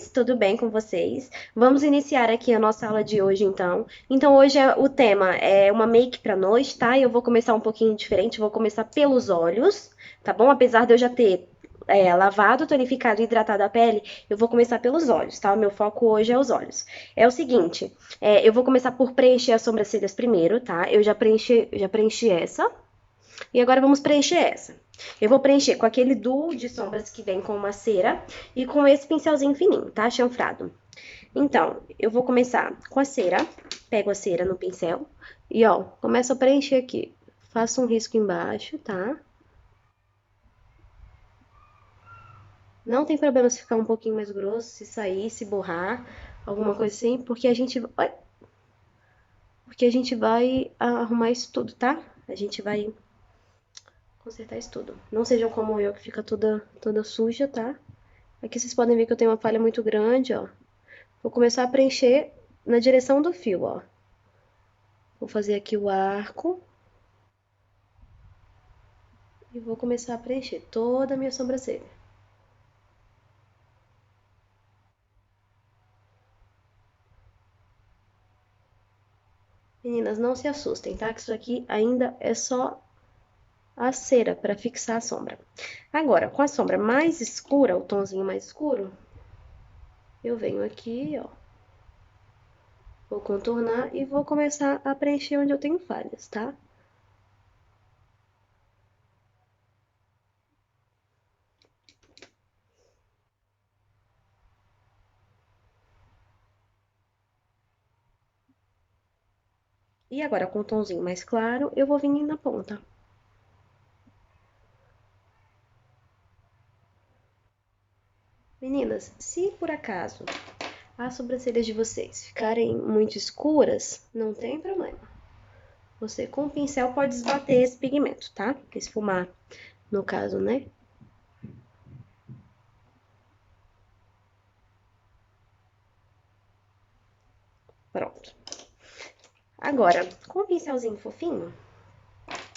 meninas, tudo bem com vocês? Vamos iniciar aqui a nossa aula de hoje, então. Então, hoje o tema é uma make pra noite, tá? Eu vou começar um pouquinho diferente, vou começar pelos olhos, tá bom? Apesar de eu já ter lavado, tonificado e hidratado a pele, eu vou começar pelos olhos, tá? O meu foco hoje é os olhos. É o seguinte, eu vou começar por preencher as sobrancelhas primeiro, tá? Eu já preenchi essa. E agora vamos preencher essa. Eu vou preencher com aquele duo de sombras que vem com uma cera e com esse pincelzinho fininho, tá? Chanfrado. Então, eu vou começar com a cera. Pego a cera no pincel e, ó, começo a preencher aqui. Faço um risco embaixo, tá? Não tem problema se ficar um pouquinho mais grosso, se sair, se borrar, alguma coisa assim, porque a gente vai arrumar isso tudo, tá? A gente vai consertar isso tudo. Não sejam como eu, que fica toda suja, tá? Aqui vocês podem ver que eu tenho uma falha muito grande, ó. Vou começar a preencher na direção do fio, ó. Vou fazer aqui o arco. E vou começar a preencher toda a minha sobrancelha. Meninas, não se assustem, tá? Que isso aqui ainda é só a cera para fixar a sombra. Agora, com a sombra mais escura, o tomzinho mais escuro, eu venho aqui, ó. Vou contornar e vou começar a preencher onde eu tenho falhas, tá? E agora, com o tomzinho mais claro, eu vou vir na ponta. Meninas, se por acaso as sobrancelhas de vocês ficarem muito escuras, não tem problema. Você com o pincel pode esbater esse pigmento, tá? Esfumar, no caso, né? Pronto. Agora, com o pincelzinho fofinho,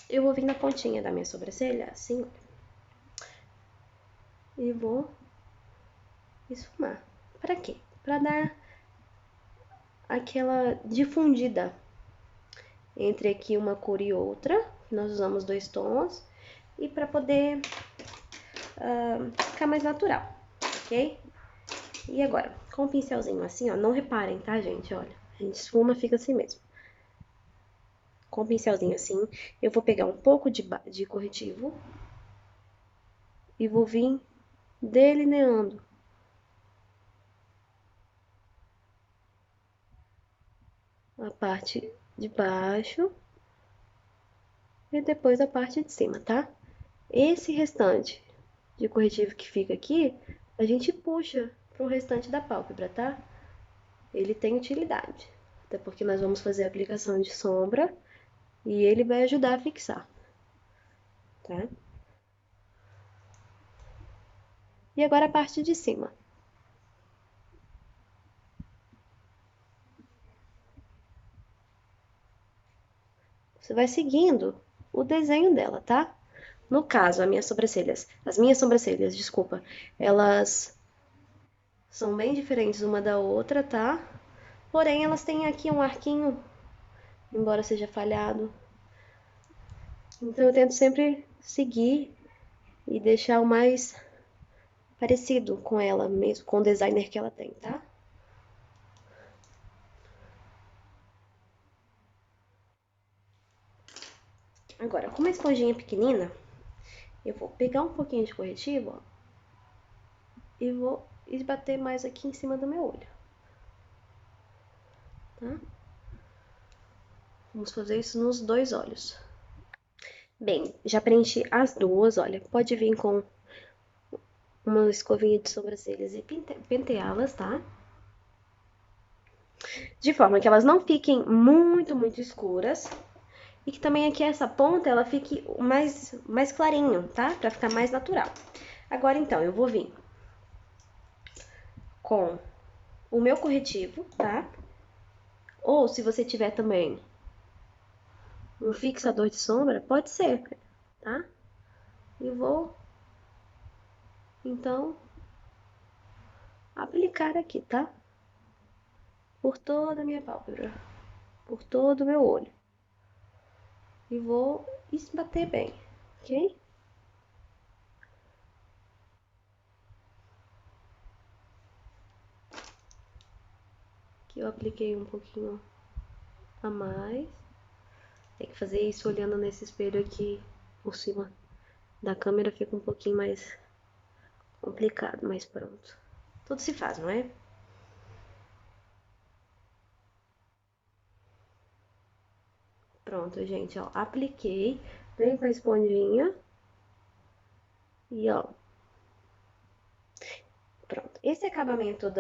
eu vou vir na pontinha da minha sobrancelha, assim, e vou esfumar. Pra quê? Pra dar aquela difundida entre aqui uma cor e outra. Nós usamos 2 tons. E pra poder ficar mais natural, ok? E agora, com o pincelzinho assim, ó, não reparem, tá, gente? Olha, a gente esfuma, fica assim mesmo. Com o pincelzinho assim, eu vou pegar um pouco de corretivo e vou vir delineando a parte de baixo e depois a parte de cima, tá? Esse restante de corretivo que fica aqui, a gente puxa pro restante da pálpebra, tá? Ele tem utilidade, até porque nós vamos fazer a aplicação de sombra e ele vai ajudar a fixar, tá? E agora a parte de cima. Você vai seguindo o desenho dela, tá? No caso, as minhas sobrancelhas, desculpa, elas são bem diferentes uma da outra, tá? Porém, elas têm aqui um arquinho, embora seja falhado. Então, eu tento sempre seguir e deixar o mais parecido com ela mesmo, com o designer que ela tem, tá? Agora, com uma esponjinha pequenina, eu vou pegar um pouquinho de corretivo, ó, e vou esbater mais aqui em cima do meu olho, tá? Vamos fazer isso nos 2 olhos. Bem, já preenchi as duas, olha, pode vir com uma escovinha de sobrancelhas e penteá-las, tá? De forma que elas não fiquem muito escuras e que também aqui essa ponta ela fique mais clarinho, tá? Pra ficar mais natural. Agora então, eu vou vir com o meu corretivo, tá? Ou se você tiver também um fixador de sombra, pode ser, tá? E vou, então, aplicar aplicar aqui, tá? Por toda a minha pálpebra, por todo o meu olho. E vou bater bem, ok? Aqui eu apliquei um pouquinho a mais. Tem que fazer isso olhando nesse espelho aqui por cima da câmera, fica um pouquinho mais complicado, mas pronto. Tudo se faz, não é? Pronto, gente, ó, apliquei, vem com a esponjinha e ó, pronto. Esse acabamento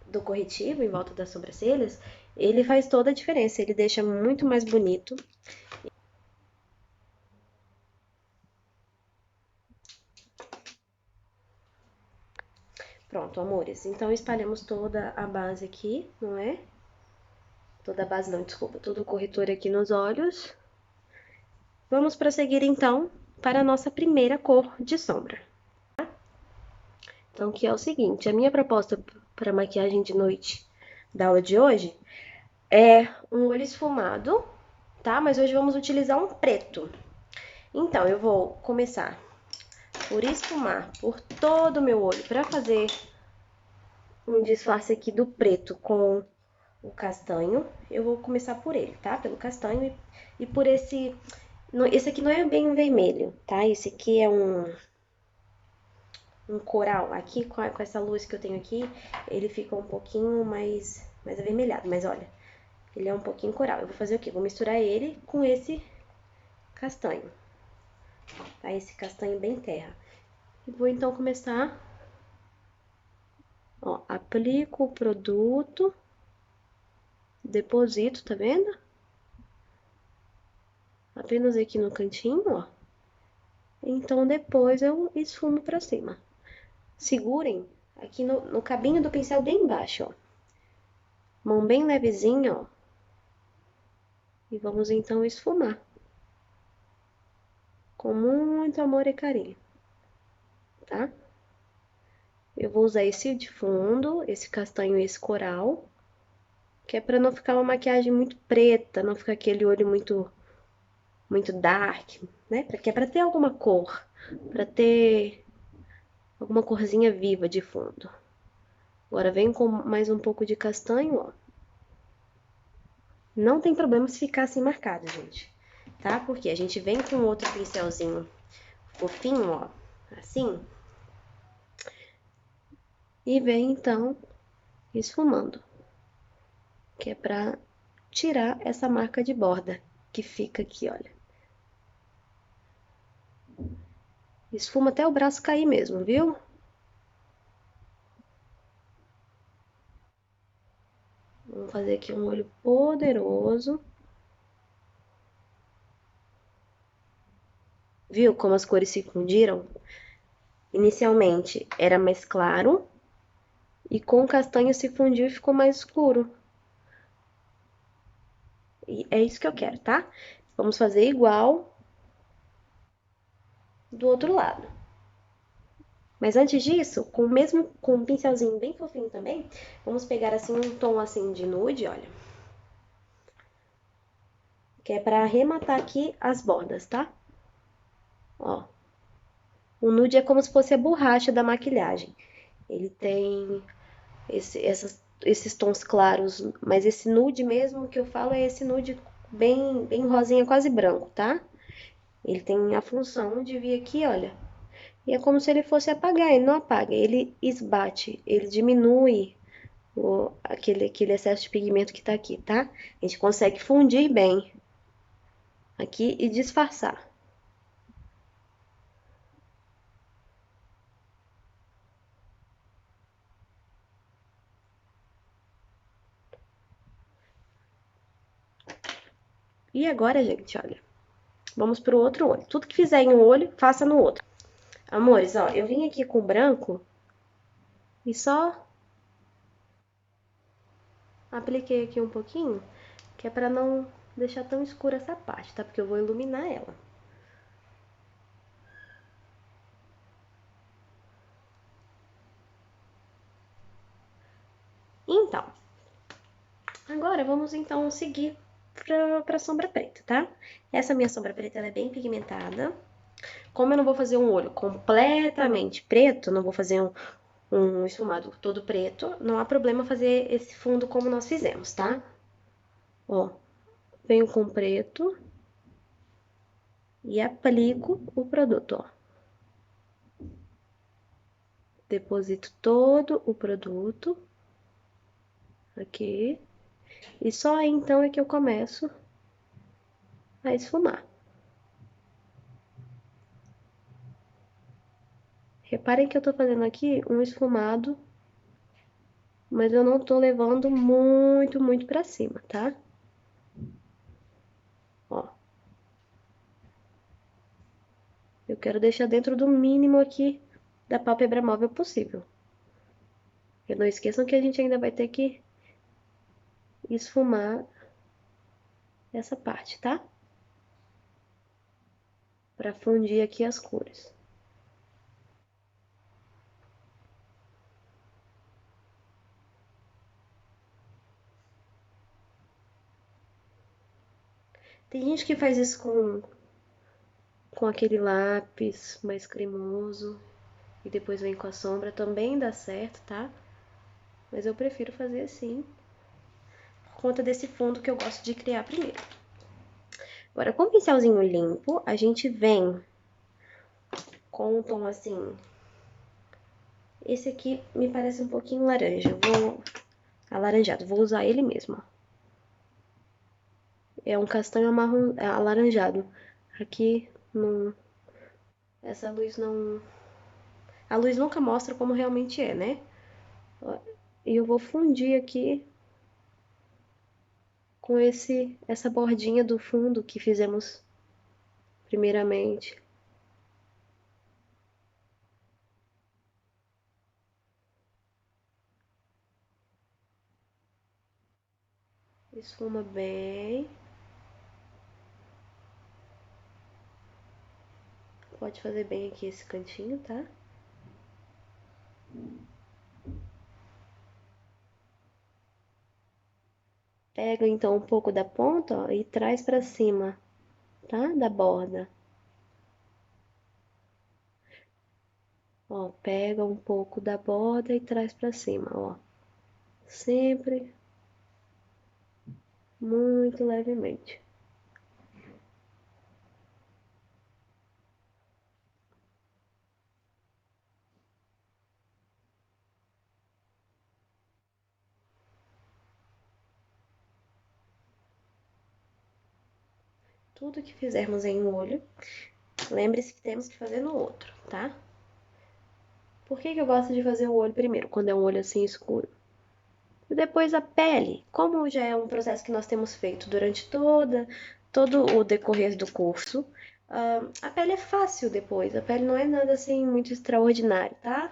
do corretivo em volta das sobrancelhas, ele faz toda a diferença, ele deixa muito mais bonito. Pronto, amores, então espalhamos toda a base aqui, não é? Toda a base não, desculpa, todo o corretor aqui nos olhos. Vamos prosseguir então para a nossa primeira cor de sombra. Então, que é o seguinte, a minha proposta para maquiagem de noite da aula de hoje é um olho esfumado, tá? Mas hoje vamos utilizar um preto. Então, eu vou começar por esfumar por todo o meu olho para fazer um disfarce aqui do preto com o castanho. Eu vou começar por ele, tá? Pelo castanho e por esse... Esse aqui não é bem vermelho, tá? Esse aqui é um coral. Aqui, com essa luz que eu tenho aqui, ele fica um pouquinho mais avermelhado. Mas olha, ele é um pouquinho coral. Eu vou fazer o quê? Vou misturar ele com esse castanho, tá? Esse castanho bem terra. E vou então começar, ó, aplico o produto, deposito, tá vendo? Apenas aqui no cantinho, ó. Então, depois eu esfumo pra cima. Segurem aqui no cabinho do pincel bem embaixo, ó. Mão bem levezinha, ó. E vamos então esfumar. Com muito amor e carinho, tá? Eu vou usar esse de fundo, esse castanho e esse coral, que é pra não ficar uma maquiagem muito preta, não ficar aquele olho muito dark, né? Que é pra ter alguma cor, pra ter alguma corzinha viva de fundo. Agora vem com mais um pouco de castanho, ó. Não tem problema se ficar assim marcado, gente, tá? Porque a gente vem com outro pincelzinho fofinho, ó, assim, e vem então esfumando, que é pra tirar essa marca de borda que fica aqui, olha. Esfuma até o braço cair mesmo, viu? Vamos fazer aqui um olho poderoso. Viu como as cores se fundiram? Inicialmente era mais claro e com o castanho se fundiu e ficou mais escuro. E é isso que eu quero, tá? Vamos fazer igual do outro lado. Mas antes disso, com um pincelzinho bem fofinho também, vamos pegar assim um tom assim de nude, olha. Que é pra arrematar aqui as bordas, tá? Ó. O nude é como se fosse a borracha da maquilhagem. Ele tem esses tons claros, mas esse nude mesmo que eu falo é esse nude bem rosinha, quase branco, tá? Ele tem a função de vir aqui, olha. E é como se ele fosse apagar, ele não apaga, ele esbate, ele diminui aquele excesso de pigmento que tá aqui, tá? A gente consegue fundir bem aqui e disfarçar. E agora, gente, olha, vamos pro outro olho. Tudo que fizer em um olho, faça no outro. Amores, ó, eu vim aqui com branco e só apliquei aqui um pouquinho, que é pra não deixar tão escura essa parte, tá? Porque eu vou iluminar ela. Então, agora vamos então seguir pra sombra preta, tá? Essa minha sombra preta, ela é bem pigmentada. Como eu não vou fazer um olho completamente preto, não vou fazer um esfumado todo preto, não há problema fazer esse fundo como nós fizemos, tá? Ó, venho com preto e aplico o produto, ó. Deposito todo o produto aqui. E só aí então é que eu começo a esfumar. Reparem que eu tô fazendo aqui um esfumado, mas eu não tô levando muito pra cima, tá? Ó. Eu quero deixar dentro do mínimo aqui da pálpebra móvel possível. E não esqueçam que a gente ainda vai ter que esfumar essa parte, tá? Pra fundir aqui as cores. Tem gente que faz isso com aquele lápis mais cremoso e depois vem com a sombra, também dá certo, tá? Mas eu prefiro fazer assim, por conta desse fundo que eu gosto de criar primeiro. Agora, com o pincelzinho limpo, a gente vem com um tom assim. Esse aqui me parece um pouquinho laranja, alaranjado, vou usar ele mesmo, ó. É um castanho alaranjado. Aqui, essa luz não... A luz nunca mostra como realmente é, né? E eu vou fundir aqui com essa bordinha do fundo que fizemos primeiramente. Esfuma bem. Pode fazer bem aqui esse cantinho, tá? Pega então um pouco da ponta, ó, e traz pra cima, tá? Da borda. Ó, pega um pouco da borda e traz pra cima, ó. Sempre muito levemente. Tudo que fizermos em um olho, lembre-se que temos que fazer no outro, tá? Por que que eu gosto de fazer o olho primeiro, quando é um olho assim escuro? Depois a pele, como já é um processo que nós temos feito durante todo o decorrer do curso, a pele é fácil depois, a pele não é nada assim muito extraordinário, tá?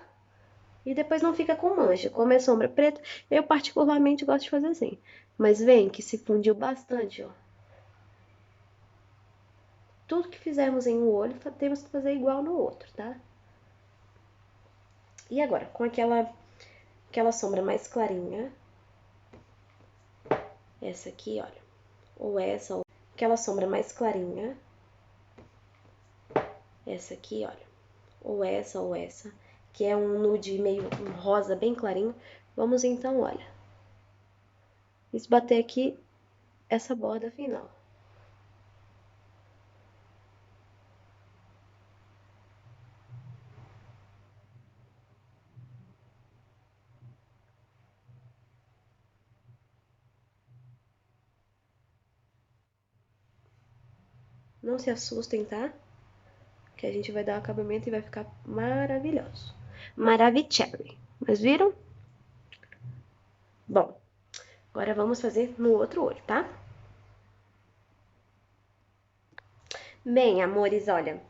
E depois não fica com mancha. Como é sombra preta, eu particularmente gosto de fazer assim. Mas vem que se fundiu bastante, ó. Tudo que fizermos em um olho, temos que fazer igual no outro, tá? E agora, com aquela sombra mais clarinha, essa aqui, olha, ou aquela sombra mais clarinha, essa aqui, olha, ou essa, que é um nude meio um rosa bem clarinho. Vamos então, olha, esbater aqui essa borda final. Não se assustem, tá? Que a gente vai dar um acabamento e vai ficar maravilhoso. Maravicherry. Mas viram? Bom, agora vamos fazer no outro olho, tá? Bem, amores, olha,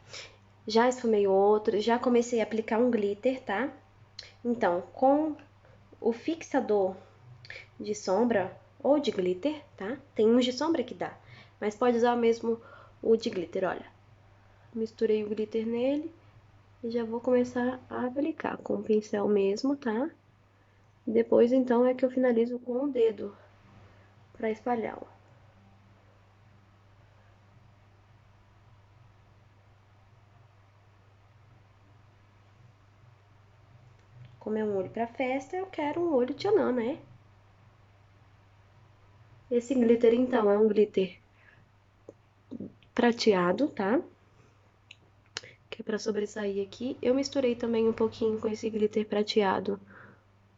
já esfumei o outro, já comecei a aplicar um glitter, tá? Então, com o fixador de sombra ou de glitter, tá? Tem uns de sombra que dá, mas pode usar mesmo o de glitter, olha. Misturei o glitter nele e já vou começar a aplicar com o pincel mesmo, tá? Depois, então, é que eu finalizo com o dedo pra espalhar, ó. Como é um olho pra festa, eu quero um olho tchanã, né? Esse glitter, então, é um glitter prateado, tá? Que é pra sobressair aqui. Eu misturei também um pouquinho com esse glitter prateado.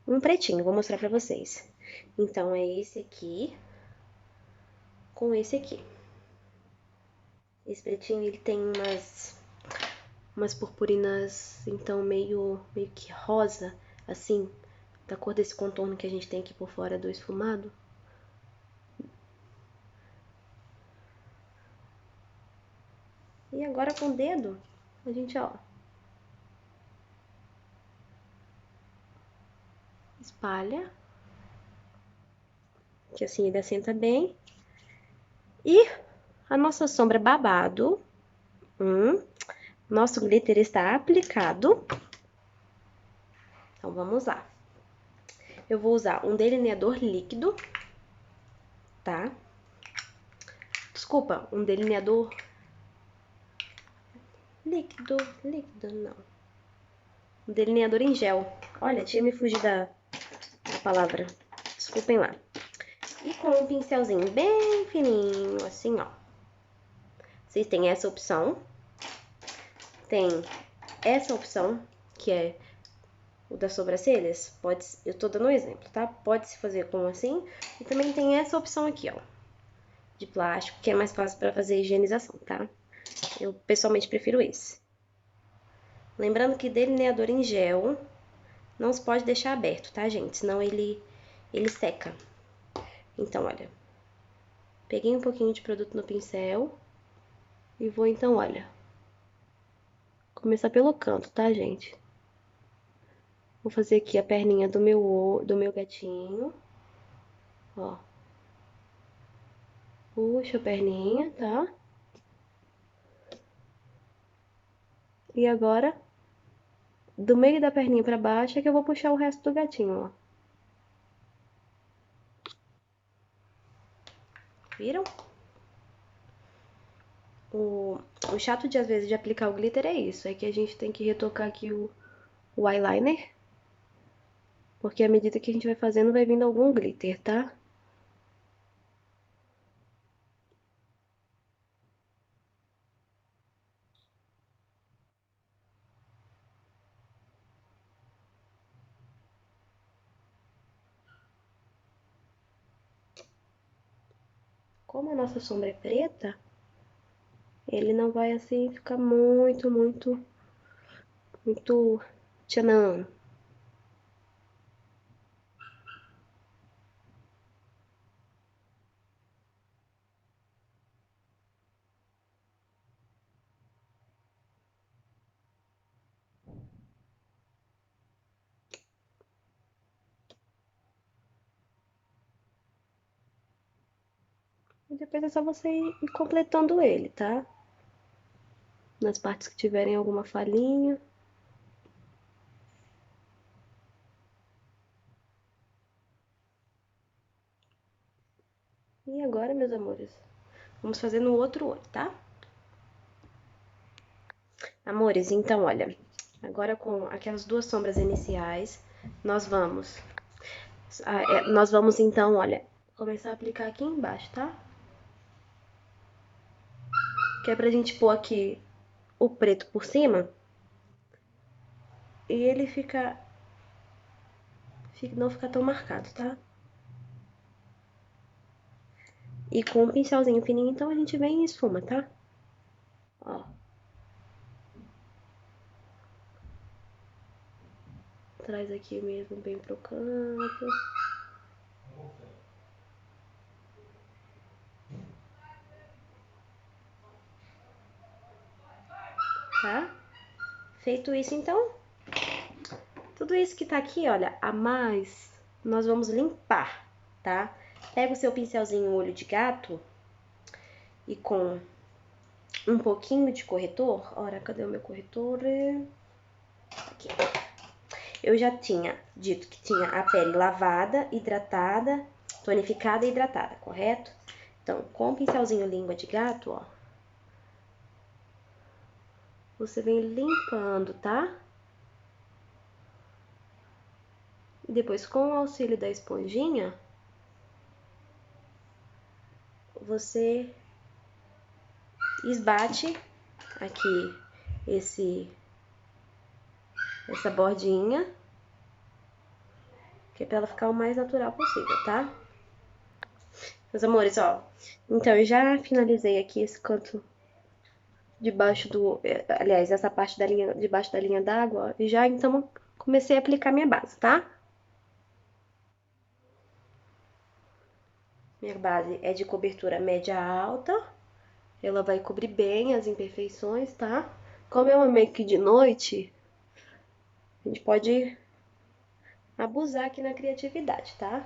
Um pretinho, vou mostrar pra vocês. Então, é esse aqui com esse aqui. Esse pretinho, ele tem umas purpurinas, então, meio que rosa, assim, da cor desse contorno que a gente tem aqui por fora do esfumado. E agora com o dedo, a gente, ó, espalha, que assim ele assenta bem. E a nossa sombra babado, nosso glitter está aplicado. Então, vamos lá. Eu vou usar um delineador líquido, tá? Desculpa, um delineador líquido, não. Um delineador em gel. Olha, tinha me fugido da palavra. Desculpem lá. E com um pincelzinho bem fininho, assim, ó. Vocês têm essa opção. Tem essa opção, que é o das sobrancelhas. Eu tô dando um exemplo, tá? Pode se fazer com assim. E também tem essa opção aqui, ó. De plástico, que é mais fácil para fazer higienização, tá? Eu pessoalmente prefiro esse. Lembrando que delineador em gel não se pode deixar aberto, tá, gente? Senão ele seca. Então, olha. Peguei um pouquinho de produto no pincel. E vou, então, olha. Começar pelo canto, tá, gente? Vou fazer aqui a perninha do meu gatinho. Ó. Puxa a perninha, tá? E agora, do meio da perninha pra baixo é que eu vou puxar o resto do gatinho, ó. Viram? O chato de, às vezes, de aplicar o glitter é isso. É que a gente tem que retocar aqui o eyeliner. Porque à medida que a gente vai fazendo, vai vindo algum glitter, tá? Como a nossa sombra é preta, ele não vai assim ficar muito tchanã. E depois é só você ir completando ele, tá? Nas partes que tiverem alguma falhinha. E agora, meus amores, vamos fazer no outro olho, tá? Amores, então, olha, agora com aquelas duas sombras iniciais, nós vamos então, olha, começar a aplicar aqui embaixo, tá? Que é pra gente pôr aqui o preto por cima e ele não ficar tão marcado, tá? E com um pincelzinho fininho, então a gente vem e esfuma, tá? Ó. Traz aqui mesmo bem pro canto. Tá? Feito isso, então, tudo isso que tá aqui, olha, a mais, nós vamos limpar, tá? Pega o seu pincelzinho olho de gato e com um pouquinho de corretor, ora, cadê o meu corretor? Aqui. eu já tinha dito que tinha a pele lavada, hidratada, tonificada e hidratada, correto? Então, com o pincelzinho língua de gato, ó, você vem limpando, tá? E depois, com o auxílio da esponjinha, você esbate aqui essa bordinha, que é pra ela ficar o mais natural possível, tá? Meus amores, ó, então eu já finalizei aqui esse canto debaixo aliás, essa parte da linha, debaixo da linha d'água, ó, e já então comecei a aplicar minha base, tá? Minha base é de cobertura média alta, ela vai cobrir bem as imperfeições, tá? Como é uma make de noite, a gente pode abusar aqui na criatividade, tá?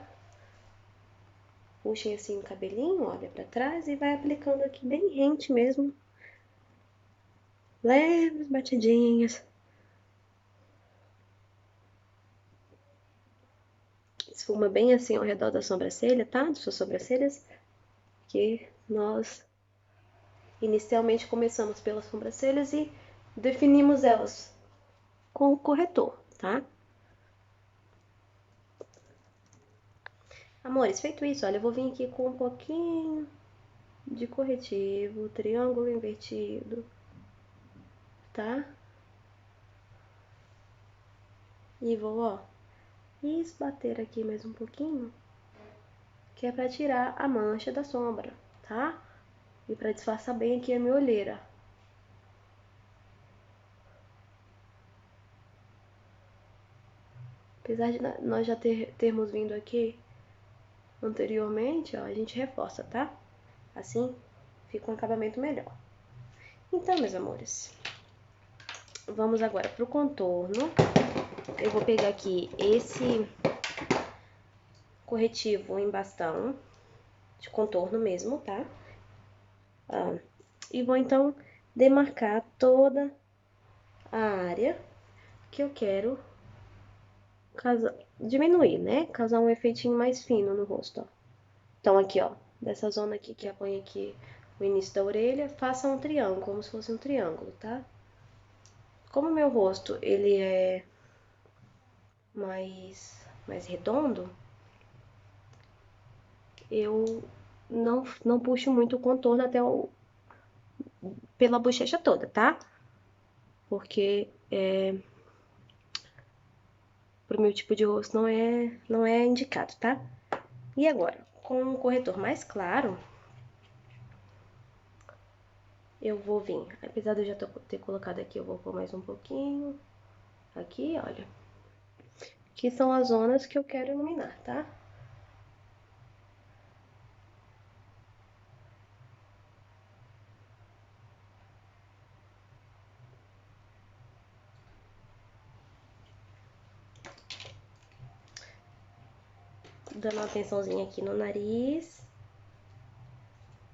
Puxem assim o cabelinho, olha pra trás e vai aplicando aqui bem rente mesmo. Leves batidinhas. Esfuma bem assim ao redor da sobrancelha, tá? Das suas sobrancelhas. Que nós inicialmente começamos pelas sobrancelhas e definimos elas com o corretor, tá? Amores, feito isso, olha, eu vou vir aqui com um pouquinho de corretivo, triângulo invertido, tá? E vou, ó, esbater aqui mais um pouquinho, que é pra tirar a mancha da sombra, tá? E pra disfarçar bem aqui a minha olheira. Apesar de nós já termos vindo aqui anteriormente, ó, a gente reforça, tá? Assim fica um acabamento melhor. Então, meus amores, vamos agora pro contorno. Eu vou pegar aqui esse corretivo em bastão, de contorno mesmo, tá? E vou então demarcar toda a área que eu quero diminuir, né? Causar um efeitinho mais fino no rosto, ó. Então, aqui, ó, dessa zona aqui que apoia aqui o início da orelha, faça um triângulo, como se fosse um triângulo, tá? Como o meu rosto, ele é mais redondo, eu não puxo muito o contorno pela bochecha toda, tá? Porque pro meu tipo de rosto não é indicado, tá? E agora, com um corretor mais claro, eu vou vir, apesar de eu já ter colocado aqui, eu vou pôr mais um pouquinho. Aqui, olha. Que são as zonas que eu quero iluminar, tá? Dando uma atençãozinha aqui no nariz.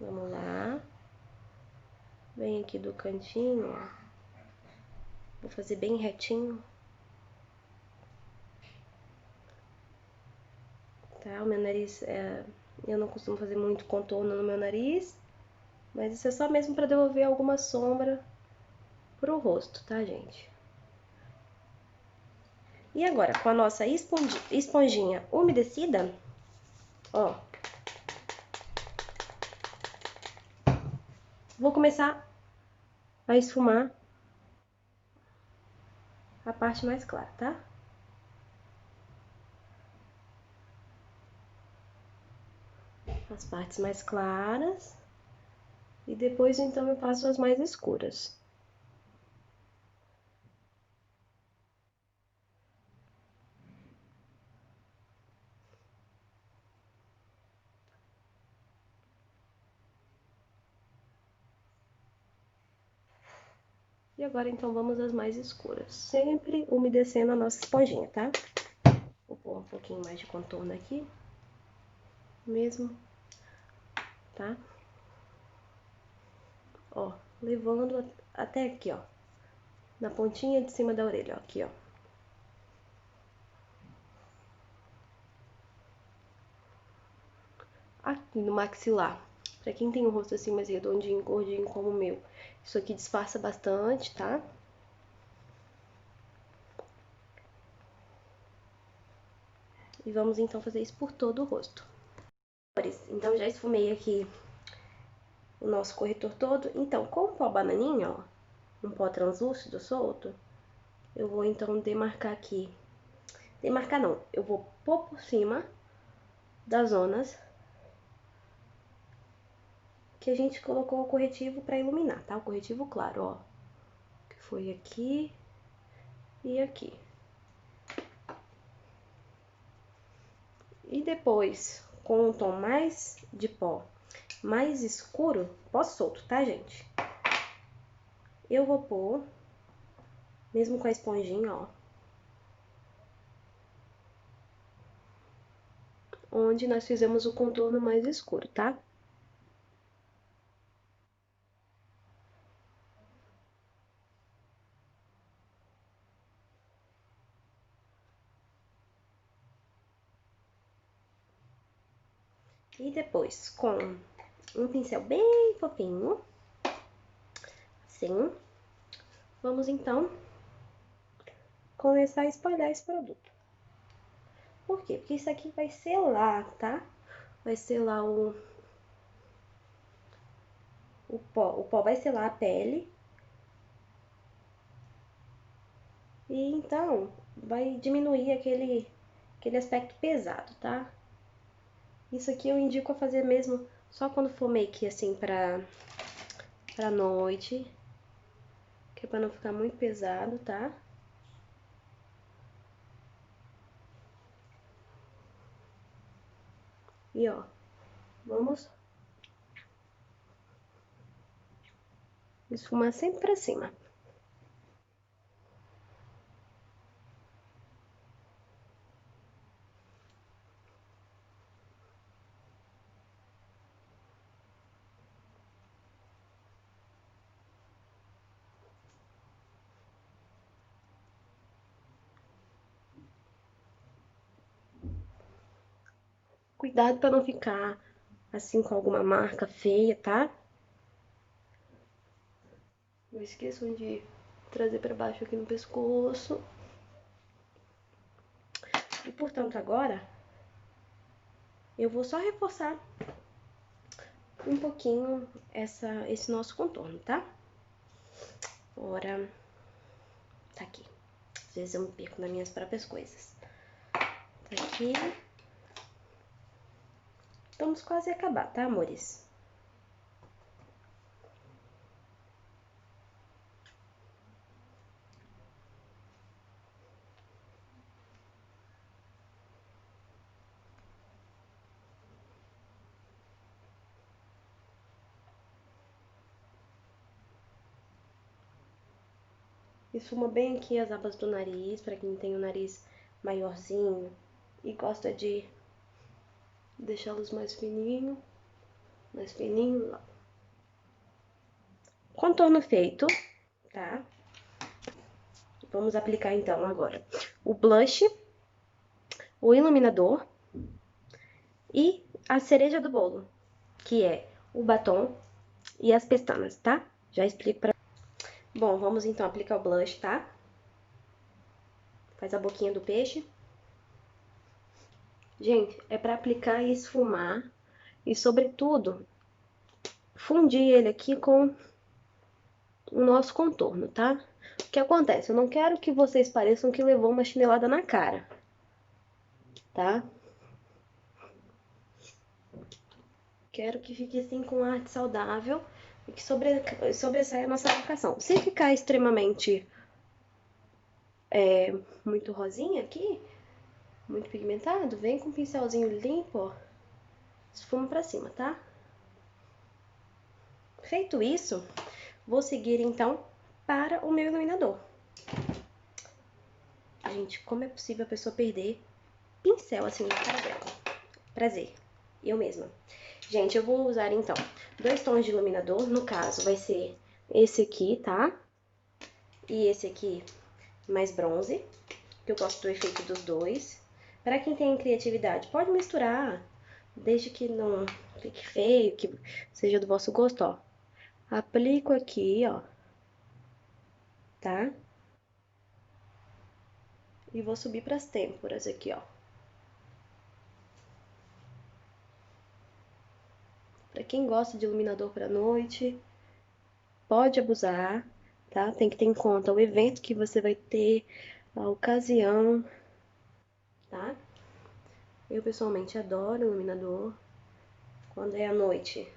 Vamos lá. Bem aqui do cantinho, ó. Vou fazer bem retinho. Tá? O meu nariz, eu não costumo fazer muito contorno no meu nariz. Mas isso é só mesmo pra devolver alguma sombra pro rosto, tá, gente? E agora, com a nossa esponjinha umedecida, ó, vou começar a esfumar a parte mais clara, tá? As partes mais claras. E depois, então, eu passo as mais escuras. E agora, então, vamos às mais escuras. Sempre umedecendo a nossa esponjinha, tá? Vou pôr um pouquinho mais de contorno aqui. Mesmo, tá? Ó, levando até aqui, ó. Na pontinha de cima da orelha, ó. Aqui, ó. aqui no maxilar. Pra quem tem o rosto assim mais redondinho, gordinho como o meu, isso aqui disfarça bastante, tá? E vamos então fazer isso por todo o rosto. Então já esfumei aqui o nosso corretor todo. Então, com o pó bananinha, ó, um pó translúcido solto, eu vou então demarcar aqui. Demarcar não, eu vou pôr por cima das zonas que a gente colocou o corretivo para iluminar, tá? O corretivo claro, ó, que foi aqui e aqui. E depois, com um tom mais de pó, mais escuro, pó solto, tá, gente? Eu vou pôr, mesmo com a esponjinha, ó, onde nós fizemos o contorno mais escuro, tá? E depois, com um pincel bem fofinho, assim, vamos então começar a espalhar esse produto. Por quê? Porque isso aqui vai selar, tá? Vai selar o pó. O pó vai selar a pele. E então, vai diminuir aquele aspecto pesado, tá? Isso aqui eu indico a fazer mesmo só quando for make, assim, pra noite. Que é pra não ficar muito pesado, tá? E ó, vamos esfumar sempre pra cima. Cuidado pra não ficar assim com alguma marca feia, tá? Não esqueçam de trazer pra baixo aqui no pescoço. E portanto agora eu vou só reforçar um pouquinho esse nosso contorno, tá? Ora, tá aqui. Às vezes eu me perco nas minhas próprias coisas. Tá aqui. Estamos quase a acabar, tá, amores? Esfuma bem aqui as abas do nariz, pra quem tem o nariz maiorzinho e gosta de deixá-los mais fininho, mais fininho. Contorno feito, tá? Vamos aplicar então agora o blush, o iluminador e a cereja do bolo, que é o batom e as pestanas, tá? Já explico pra... Bom, vamos então aplicar o blush, tá? Faz a boquinha do peixe. Gente, é pra aplicar e esfumar e, sobretudo, fundir ele aqui com o nosso contorno, tá? O que acontece? Eu não quero que vocês pareçam que levou uma chinelada na cara, tá? Quero que fique assim com arte saudável e que sobressaia a nossa aplicação. Se ficar extremamente muito rosinha aqui, muito pigmentado, vem com um pincelzinho limpo, ó, esfuma pra cima, tá? Feito isso, vou seguir então para o meu iluminador. Gente, como é possível a pessoa perder pincel assim na cara dela? Prazer, eu mesma. Gente, eu vou usar então 2 tons de iluminador, no caso vai ser esse aqui, tá? E esse aqui mais bronze, que eu gosto do efeito dos dois. Para quem tem criatividade, pode misturar Desde que não fique feio, que seja do vosso gosto, ó. Aplico aqui, ó, tá? E vou subir pras têmporas aqui, ó. Pra quem gosta de iluminador pra noite, pode abusar, tá? Tem que ter em conta o evento que você vai ter, a ocasião, tá? Eu pessoalmente adoro iluminador. Quando é à noite,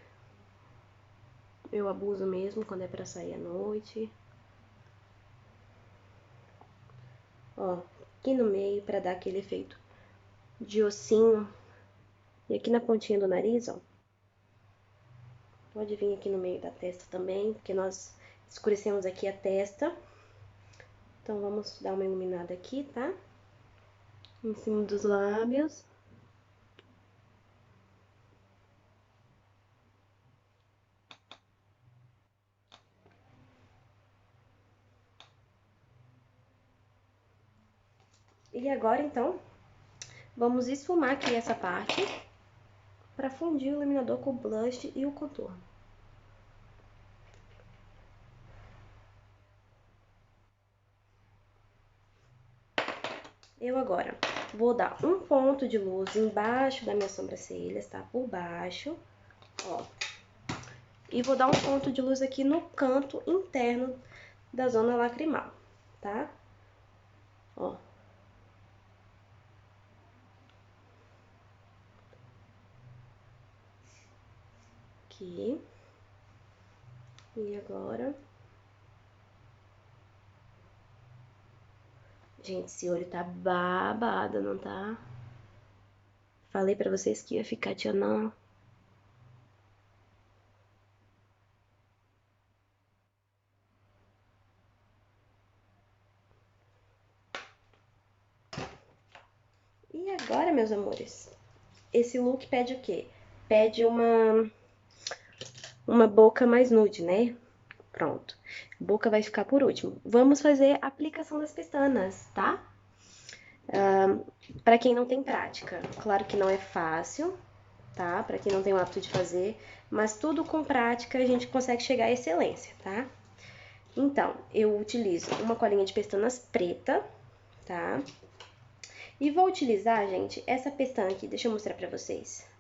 eu abuso mesmo quando é pra sair à noite. Ó, aqui no meio pra dar aquele efeito de ossinho. E aqui na pontinha do nariz, ó. Pode vir aqui no meio da testa também, porque nós escurecemos aqui a testa. Então, vamos dar uma iluminada aqui, tá? Em cima dos lábios. E agora, então, vamos esfumar aqui essa parte para fundir o iluminador com o blush e o contorno. Eu agora vou dar um ponto de luz embaixo das minhas sobrancelhas, tá? Por baixo, ó. E vou dar um ponto de luz aqui no canto interno da zona lacrimal, tá? Ó. Aqui. E agora... Gente, esse olho tá babado, não tá? Falei pra vocês que ia ficar tchanã. E agora, meus amores, esse look pede o quê? Pede uma boca mais nude, né? Pronto. Boca vai ficar por último. Vamos fazer a aplicação das pestanas, tá? Para quem não tem prática, claro que não é fácil, tá? Para quem não tem o hábito de fazer, mas tudo com prática a gente consegue chegar à excelência, tá? Então, eu utilizo uma colinha de pestanas preta, tá? E vou utilizar, gente, essa pestana aqui, deixa eu mostrar pra vocês.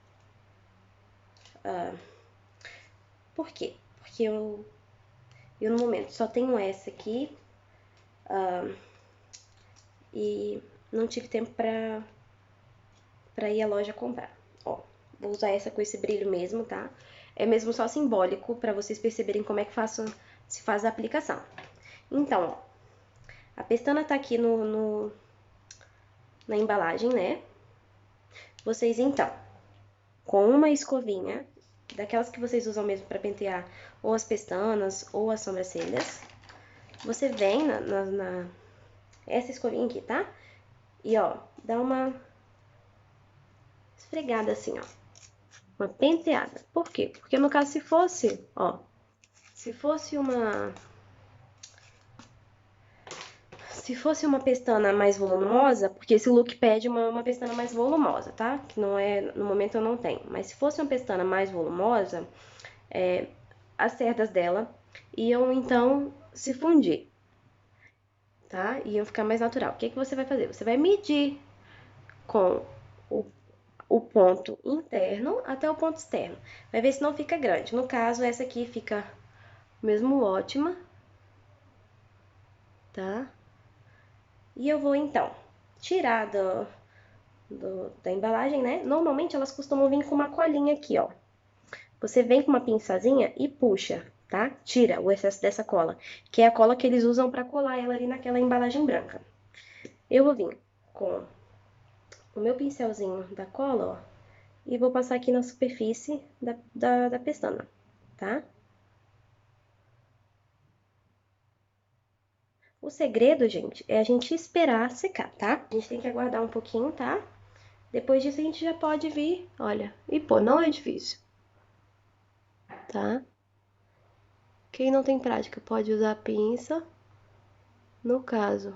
Por quê? Porque eu no momento só tenho essa aqui e não tive tempo pra ir à loja comprar. Ó, vou usar essa com esse brilho mesmo, tá? É mesmo só simbólico pra vocês perceberem como é que se faz a aplicação. Então, ó, a pestana tá aqui na embalagem, né? Vocês, então, com uma escovinha, daquelas que vocês usam mesmo pra pentear ou as pestanas ou as sobrancelhas, você vem essa escovinha aqui, tá? E, ó, dá uma esfregada assim, ó. Uma penteada. Por quê? Porque no caso, se fosse, ó, se fosse uma pestana mais volumosa, porque esse look pede uma pestana mais volumosa, tá? Que não é, no momento eu não tenho. Mas se fosse uma pestana mais volumosa, as cerdas dela iam então se fundir, tá? Iam ficar mais natural. O que que você vai fazer? Você vai medir com o, o ponto interno até o ponto externo. Vai ver se não fica grande. No caso, essa aqui fica mesmo ótima, tá? E eu vou então tirar da embalagem, né? Normalmente elas costumam vir com uma colinha aqui, ó. Você vem com uma pinçazinha e puxa, tá? Tira o excesso dessa cola, que é a cola que eles usam pra colar ela ali naquela embalagem branca. Eu vou vir com o meu pincelzinho da cola, ó, e vou passar aqui na superfície da pestana, tá? O segredo, gente, é a gente esperar secar, tá? A gente tem que aguardar um pouquinho, tá? Depois disso a gente já pode vir, olha, e pô, não é difícil, tá? Quem não tem prática pode usar a pinça. No caso,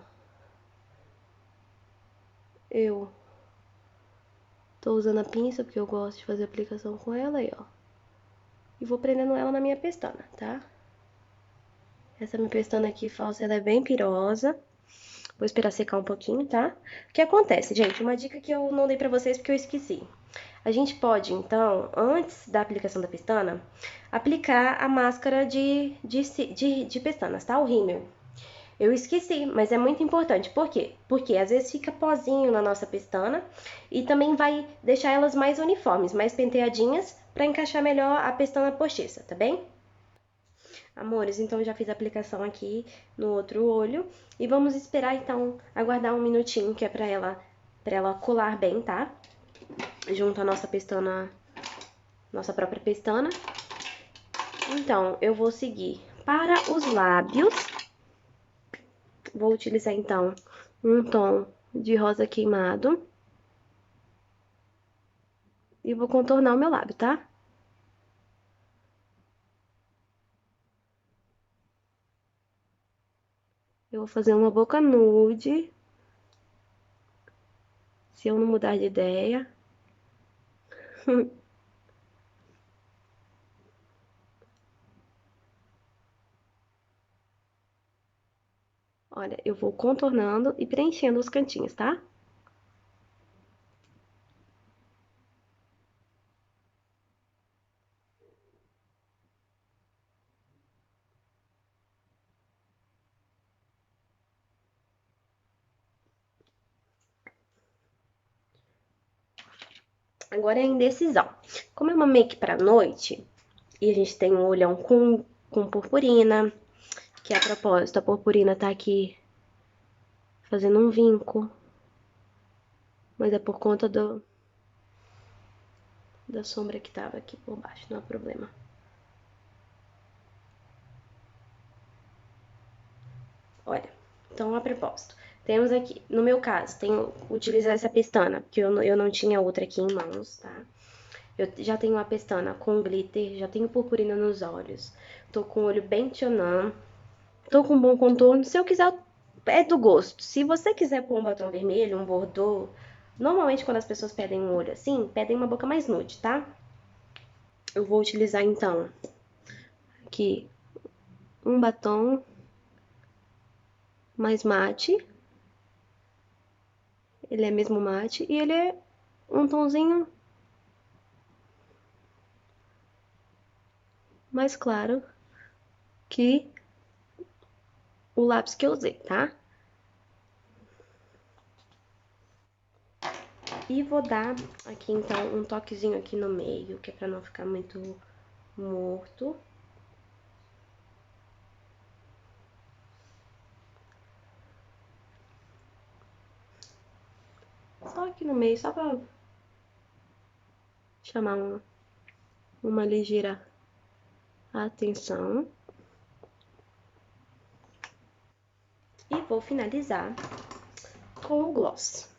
eu Tô usando a pinça porque eu gosto de fazer aplicação com ela aí, ó. E vou prendendo ela na minha pestana, tá? Essa minha pestana aqui falsa, ela é bem pirosa. Vou esperar secar um pouquinho, tá? O que acontece, gente? Uma dica que eu não dei pra vocês porque eu esqueci. A gente pode, então, antes da aplicação da pestana, aplicar a máscara de pestanas, tá? O rímel. Eu esqueci, mas é muito importante. Por quê? Porque às vezes fica pozinho na nossa pestana e também vai deixar elas mais uniformes, mais penteadinhas, para encaixar melhor a pestana postiça, tá bem? Amores, então já fiz a aplicação aqui no outro olho e vamos esperar então aguardar um minutinho que é para ela colar bem, tá? Junto à nossa pestana, nossa própria pestana. Então, eu vou seguir para os lábios. Vou utilizar então um tom de rosa queimado e vou contornar o meu lábio, tá? Eu vou fazer uma boca nude, se eu não mudar de ideia. Olha, eu vou contornando e preenchendo os cantinhos, tá? Agora é a indecisão. Como é uma make pra noite, e a gente tem um olhão com purpurina, que a propósito, a purpurina tá aqui fazendo um vinco, mas é por conta da sombra que tava aqui por baixo, não é problema. Olha, então a propósito, temos aqui, no meu caso, tenho utilizar essa pestana, porque eu não tinha outra aqui em mãos, tá? Eu já tenho uma pestana com glitter, já tenho purpurina nos olhos, tô com o olho bem tchanã, tô com um bom contorno. Se eu quiser, é do gosto. Se você quiser pôr um batom vermelho, um bordô, normalmente quando as pessoas pedem um olho assim, pedem uma boca mais nude, tá? Eu vou utilizar então aqui um batom mais mate. Ele é mesmo mate e ele é um tomzinho mais claro que o lápis que eu usei, tá? E vou dar aqui, então, um toquezinho aqui no meio, que é pra não ficar muito morto. Só aqui no meio, só pra chamar uma ligeira atenção. E vou finalizar com o gloss.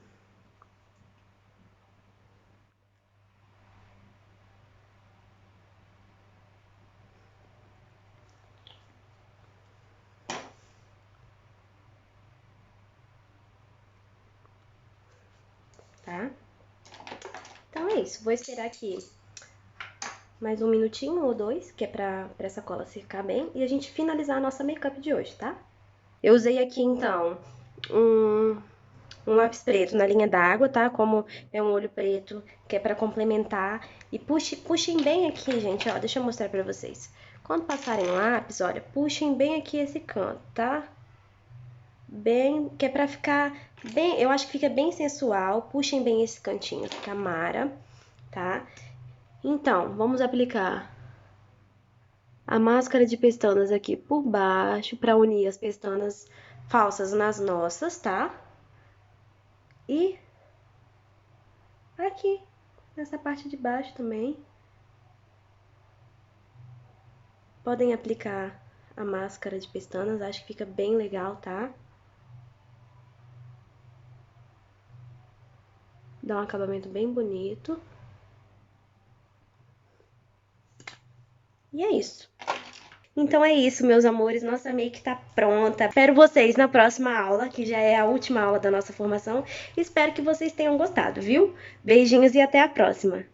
Tá? Então é isso, vou esperar aqui mais um minutinho ou dois, que é pra essa cola secar bem, e a gente finalizar a nossa make-up de hoje, tá? Eu usei aqui, então, um, um lápis preto na linha d'água, tá? Como é um olho preto, que é pra complementar. E puxem bem aqui, gente, ó, deixa eu mostrar pra vocês. Quando passarem o lápis, olha, puxem bem aqui esse canto, tá? Bem, que é pra ficar bem, eu acho que fica bem sensual. Puxem bem esse cantinho da camara, tá? Então, vamos aplicar a máscara de pestanas aqui por baixo pra unir as pestanas falsas nas nossas, tá? E aqui, nessa parte de baixo também. Podem aplicar a máscara de pestanas, acho que fica bem legal, tá? Dá um acabamento bem bonito. E é isso. Então é isso, meus amores, nossa make tá pronta. Espero vocês na próxima aula, que já é a última aula da nossa formação. Espero que vocês tenham gostado, viu? Beijinhos e até a próxima!